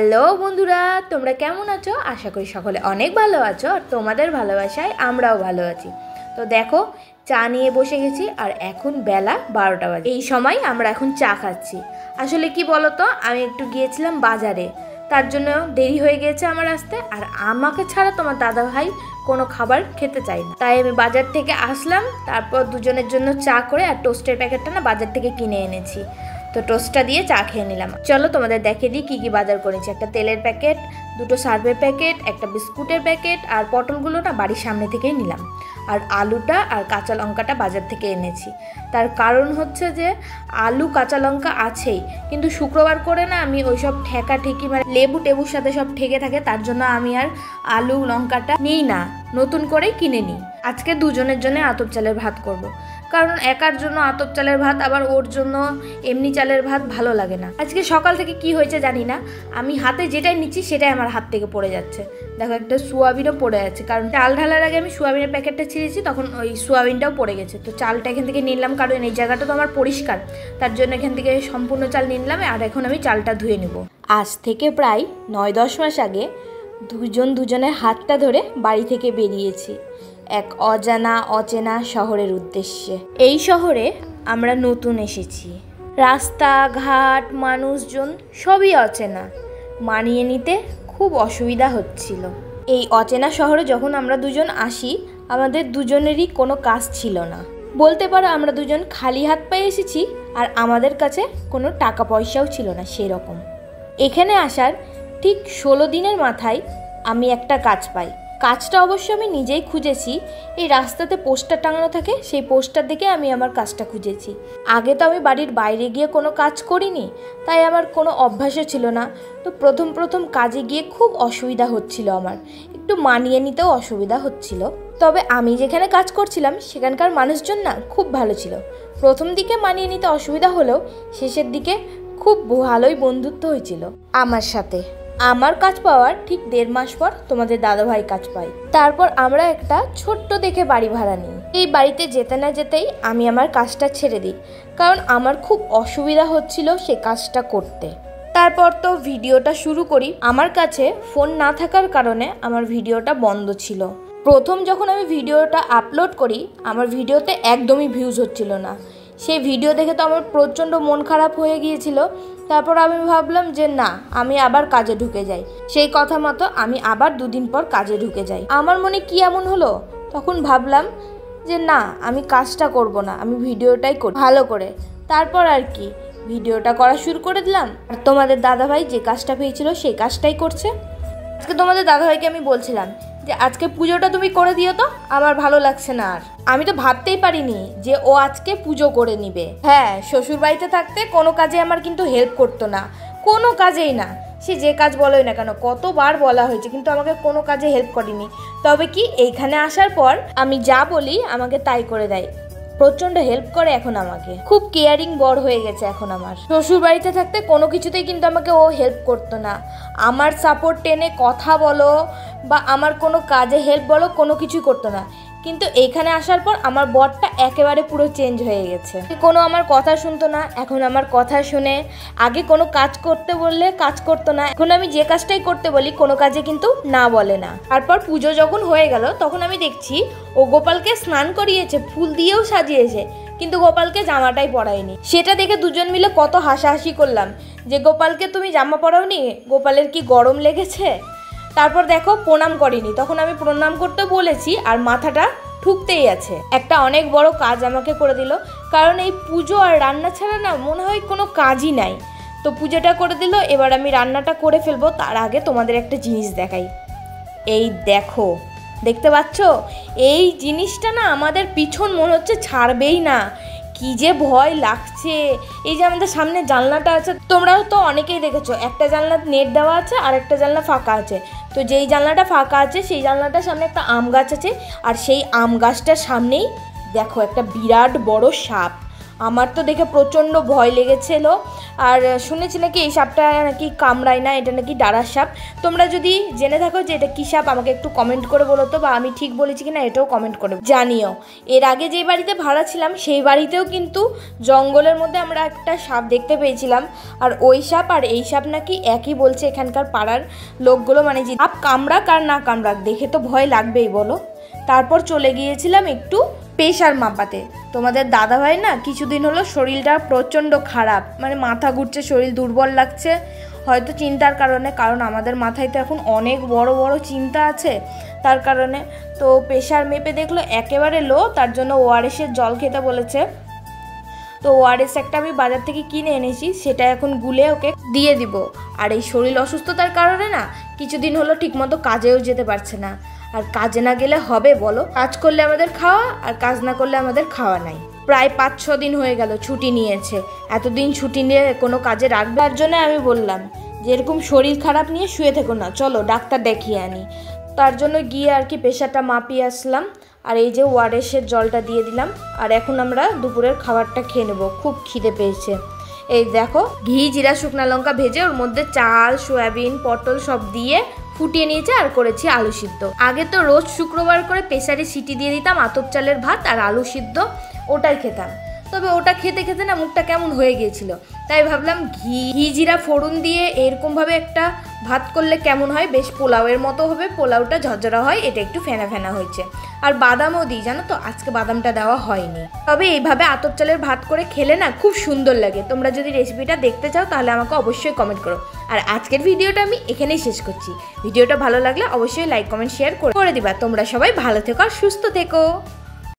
Hello বন্ধুরা, তোমরা কেমন আছো? আশা করি সকলে অনেক ভালো আছো আর তোমাদের ভালোবাসায় আমরাও ভালো আছি। তো দেখো, চা নিয়ে বসে গেছি আর এখন বেলা 12টা বাজে। এই সময় আমরা এখন চা খাচ্ছি। আসলে কি বলো তো, আমি একটু গিয়েছিলাম বাজারে, তার জন্য দেরি হয়ে গিয়েছে আমার আসতে। আর আমাকে ছাড়া তোমার দাদা ভাই কোনো খাবার খেতে চাই না, তাই আমি বাজার থেকে আসলাম। তারপর দুজনের জন্য চা করে আর টোস্টের প্যাকেটটা না বাজার থেকে কিনে এনেছি, তো টোস্টটা দিয়ে চা খেয়ে নিলাম। চলো তোমাদের দেখিয়ে দিই কী কী বাজার করেছি। একটা তেলের প্যাকেট, দুটো সার্ভের প্যাকেট, একটা বিস্কুটের প্যাকেট, আর পটলগুলো না বাড়ির সামনে থেকেই নিলাম। আর আলুটা আর কাঁচা লঙ্কাটা বাজার থেকে এনেছি। তার কারণ হচ্ছে যে আলু কাঁচা লঙ্কা আছেই, কিন্তু শুক্রবার করে না আমি ওই সব ঠেকা ঠেকি মানে লেবু টেবুর সাথে সব ঠেকে থাকে, তার জন্য আমি আর আলু লঙ্কাটা নিই না, নতুন করেই কিনে নিই। আজকে দুজনের জন্য আতপ চালের ভাত করব, কারণ একার জন্য আতপ চালের ভাত আবার ওর জন্য এমনি চালের ভাত ভালো লাগে না। আজকে সকাল থেকে কি হয়েছে জানি না, আমি হাতে যেটাই নিচ্ছি সেটাই আমার হাত থেকে পড়ে যাচ্ছে। দেখো, একটা সোয়াবিনও পড়ে আছে, কারণ চাল ঢালার আগে আমি সোয়াবিনের প্যাকেটটা ছিঁড়েছি, তখন ওই সোয়াবিনটাও পড়ে গেছে। তো চালটা এখান থেকে নিলাম, কারণ এই জায়গাটা তো আমার পরিষ্কার, তার জন্য এখান থেকে সম্পূর্ণ চাল নিলাম। আর এখন আমি চালটা ধুয়ে নেব। আজ থেকে প্রায় 9-10 মাস আগে দুজনের হাতটা ধরে বাড়ি থেকে বেরিয়েছি এক অচেনা শহরের উদ্দেশ্যে। এই শহরে আমরা নতুন এসেছি, রাস্তাঘাট মানুষজন সবই অচেনা, মানিয়ে নিতে খুব অসুবিধা হচ্ছিল। এই অচেনা শহরে যখন আমরা দুজন আসি, আমাদের দুজনেরই কোনো কাজ ছিল না, বলতে পারো আমরা দুজন খালি হাত পায়ে এসেছি। আর আমাদের কাছে কোনো টাকা পয়সাও ছিল না সেরকম। এখানে আসার ঠিক 16 দিনের মাথায় আমি একটা কাজ পাই। কাজটা অবশ্য আমি নিজেই খুঁজেছি, এই রাস্তাতে পোস্টার টাঙানো থাকে, সেই পোস্টার দেখে আমি আমার কাজটা খুঁজেছি। আগে তো আমি বাড়ির বাইরে গিয়ে কোনো কাজ করিনি, তাই আমার কোনো অভ্যাসও ছিল না। তো প্রথম কাজে গিয়ে খুব অসুবিধা হচ্ছিল, আমার একটু মানিয়ে নিতেও অসুবিধা হচ্ছিল। তবে আমি যেখানে কাজ করছিলাম সেখানকার মানুষজন না খুব ভালো ছিল। প্রথম দিকে মানিয়ে নিতে অসুবিধা হলেও শেষের দিকে খুব ভালোই বন্ধুত্ব হয়েছিল আমার সাথে। আমার কাজ পাওয়ার ঠিক 1.5 মাস পর তোমাদের দাদাভাই কাজ পাই। তারপর আমরা একটা ছোট্ট দেখে বাড়ি ভাড়া নিই। এই বাড়িতে যেতে না যেতেই আমি আমার কাজটা ছেড়ে দিই, কারণ আমার খুব অসুবিধা হচ্ছিল সে কাজটা করতে। তারপর তো ভিডিওটা শুরু করি। আমার কাছে ফোন না থাকার কারণে আমার ভিডিওটা বন্ধ ছিল। প্রথম যখন আমি ভিডিওটা আপলোড করি, আমার ভিডিওতে একদমই ভিউজ হচ্ছিল না। সেই ভিডিও দেখে তো আমার প্রচণ্ড মন খারাপ হয়ে গিয়েছিল। তারপর আমি ভাবলাম যে না, আমি আবার কাজে ঢুকে যাই। সেই কথা মতো আমি আবার 2 দিন পর কাজে ঢুকে যাই। আমার মনে কি এমন হলো, তখন ভাবলাম যে না, আমি কাজটা করব না, আমি ভিডিওটাই করি ভালো করে। তারপর আর কি, ভিডিওটা করা শুরু করে দিলাম। আর তোমাদের দাদাভাই যে কাজটা পেয়েছিল সেই কাজটাই করছে। আজকে তোমাদের দাদাভাইকে আমি বলছিলাম যে আজকে পুজোটা তুমি করে দিও তো, আমার ভালো লাগছে না। আর আমি তো ভাবতেই পারিনি যে ও আজকে পুজো করে নিবে। হ্যাঁ, শ্বশুর বাড়িতে থাকতে কোনো কাজে আমার কিন্তু হেল্প করতো না, কোনো কাজেই না। সে যে কাজ বলোই না কেন, কতবার বলা হয়েছে, কিন্তু আমাকে কোনো কাজে হেল্প করেনি। তবে কি, এইখানে আসার পর আমি যা বলি আমাকে তাই করে দেয়, প্রচণ্ড হেল্প করে এখন আমাকে। খুব কেয়ারিং বড় হয়ে গেছে এখন আমার। শ্বশুর বাড়িতে থাকতে কোনো কিছুতেই কিন্তু আমাকে ও হেল্প করতো না। আমার সাপোর্ট টেনে কথা বলো বা আমার কোনো কাজে হেল্প বলো, কোনো কিছুই করতো না। কিন্তু এইখানে আসার পর আমার বরটা একেবারে পুরো চেঞ্জ হয়ে গেছে। কোনো আমার কথা শুনতো না, এখন আমার কথা শুনে। আগে কোনো কাজ করতে বললে কাজ করতো না, এখন আমি যে কাজটাই করতে বলি কোনো কাজে কিন্তু না বলে না। তারপর পুজো যখন হয়ে গেল, তখন আমি দেখছি ও গোপালকে স্নান করিয়েছে, ফুল দিয়েও সাজিয়েছে, কিন্তু গোপালকে জামাটাই পরায়নি। সেটা দেখে দুজন মিলে কত হাসাহাসি করলাম যে গোপালকে তুমি জামা পরাওনি, গোপালের কি গরম লেগেছে। তারপর দেখো, প্রণাম করিনি, তখন আমি প্রণাম করতে বলেছি আর মাথাটা ঠুকতেই আছে। একটা অনেক বড় কাজ আমাকে করে দিল, কারণ এই পুজো আর রান্না ছাড়া না মনে হয় কোনো কাজই নাই। তো পুজোটা করে দিল, এবার আমি রান্নাটা করে ফেলবো। তার আগে তোমাদের একটা জিনিস দেখাই। এই দেখো, দেখতে পাচ্ছ, এই জিনিসটা না আমাদের পিছন মনে হচ্ছে ছাড়বেই না, কি যে ভয় লাগছে। এই যে আমাদের সামনে জানলাটা আছে, তোমরাও তো অনেকেই দেখেছো, একটা জানলা নেট দেওয়া আছে আর একটা জানলা ফাঁকা আছে। তো যেই জানলাটা ফাঁকা আছে সেই জানলাটার সামনে একটা আম গাছ আছে, আর সেই আম গাছটার সামনেই দেখো একটা বিরাট বড় সাপ। আমার তো দেখে প্রচণ্ড ভয় লেগেছিল। আর শুনেছি নাকি এই সাপটা নাকি কামড়ায় না, এটা নাকি ডাঁড়ার সাপ। তোমরা যদি জেনে থাকো যে এটা কী সাপ আমাকে একটু কমেন্ট করে বলো তো, বা আমি ঠিক বলেছি কিনা এটাও কমেন্ট করে জানিও। এর আগে যে বাড়িতে ভাড়া ছিলাম সেই বাড়িতেও কিন্তু জঙ্গলের মধ্যে আমরা একটা সাপ দেখতে পেয়েছিলাম, আর ওই সাপ আর এই সাপ নাকি একই বলছে এখানকার পাড়ার লোকগুলো। মানে যে সাপ কামড়াক আর না কামড়াক দেখে তো ভয় লাগবেই বলো। তারপর চলে গিয়েছিলাম একটু প্রেশার মাপাতে। তোমাদের দাদাভাই না কিছুদিন হলো শরীরটা প্রচণ্ড খারাপ, মানে মাথা ঘুরছে, শরীর দুর্বল লাগছে, হয়তো চিন্তার কারণে, কারণ আমাদের মাথায় তো এখন অনেক বড় বড় চিন্তা আছে তার কারণে। তো প্রেশার মেপে দেখলো একেবারে লো, তার জন্য ওআরএসের জল খেতে বলেছে। তো ওআরএস একটা আমি বাজার থেকে কিনে এনেছি, সেটা এখন গুলে ওকে দিয়ে দিব। আর এই শরীর অসুস্থতার কারণে না কিছুদিন হলো ঠিকমতো কাজেও যেতে পারছে না। আর কাজে না গেলে হবে বলো? কাজ করলে আমাদের খাওয়া, আর কাজ না করলে আমাদের খাওয়া নাই। প্রায় 5-6 দিন হয়ে গেল ছুটি নিয়েছে, এতদিন ছুটি নিয়ে কোনো কাজে রাখবে। তার জন্য আমি বললাম যে এরকম শরীর খারাপ নিয়ে শুয়ে থেকো না, চলো ডাক্তার দেখিয়ে আনি। তার জন্য গিয়ে আর কি প্রেশারটা মাপিয়ে আসলাম। আর এই যে ওআরএসের জলটা দিয়ে দিলাম। আর এখন আমরা দুপুরের খাবারটা খেয়ে নেবো, খুব খিদে পেয়েছে। এই দেখো ঘি, জিরা, শুকনো লঙ্কা ভেজে ওর মধ্যে চাল, সয়াবিন, পটল সব দিয়ে ফুটিয়ে নিয়েছে, আর করেছি আলু সিদ্ধ। আগে তো রোজ শুক্রবার করে প্রেসারে সিটি দিয়ে দিতাম আতপ চালের ভাত আর আলু সিদ্ধ, ওটাই খেতাম। তবে ওটা খেতে খেতে না মুখটা কেমন হয়ে গিয়েছিল, তাই ভাবলাম ঘি জিরা ফোড়ন দিয়ে এরকমভাবে একটা ভাত করলে কেমন হয়, বেশ পোলাওয়ের মতো হবে, পোলাওটা ঝরঝরা হয়, এটা একটু ফেনা ফেনা হয়েছে। আর বাদামও দিই জানো তো, আজকে বাদামটা দেওয়া হয়নি। তবে এইভাবে আতপ চালের ভাত করে খেলে না খুব সুন্দর লাগে। তোমরা যদি রেসিপিটা দেখতে চাও তাহলে আমাকে অবশ্যই কমেন্ট করো। আর আজকের ভিডিওটা আমি এখানেই শেষ করছি। ভিডিওটা ভালো লাগলে অবশ্যই লাইক, কমেন্ট, শেয়ার করে দিবা। তোমরা সবাই ভালো থেকো আর সুস্থ থেকো।